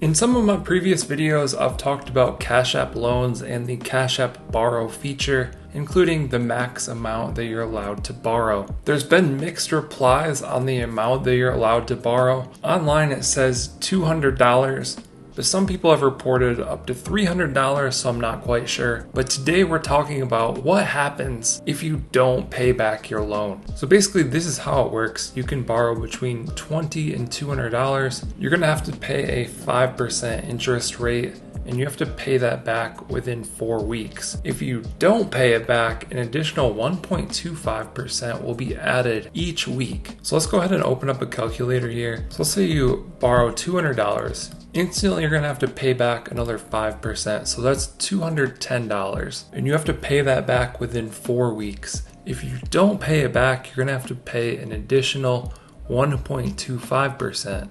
In some of my previous videos, I've talked about Cash App loans and the Cash App borrow feature, including the max amount that you're allowed to borrow. There's been mixed replies on the amount that you're allowed to borrow. Online it says $200, but some people have reported up to $300, so I'm not quite sure. But today we're talking about what happens if you don't pay back your loan. So basically this is how it works. You can borrow between $20 and $200. You're gonna have to pay a 5% interest rate, and you have to pay that back within 4 weeks. If you don't pay it back, an additional 1.25% will be added each week. So let's go ahead and open up a calculator here. So let's say you borrow $200. Instantly you're gonna have to pay back another 5%, so that's $210, and you have to pay that back within 4 weeks. If you don't pay it back, you're gonna have to pay an additional 1.25%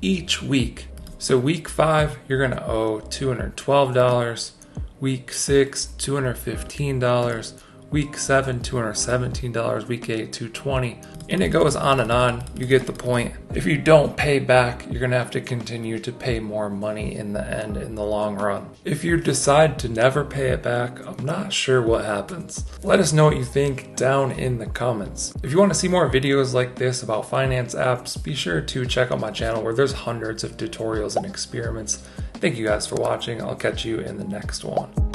each week. So week 5 you're gonna owe $212, week 6 $215, week 7 $217, week 8 $220, and it goes on and on. You get the point. If you don't pay back, you're gonna have to continue to pay more money in the end, in the long run. If you decide to never pay it back, I'm not sure what happens. Let us know what you think down in the comments. If you want to see more videos like this about finance apps, be sure to check out my channel where there's hundreds of tutorials and experiments. Thank you guys for watching. I'll catch you in the next one.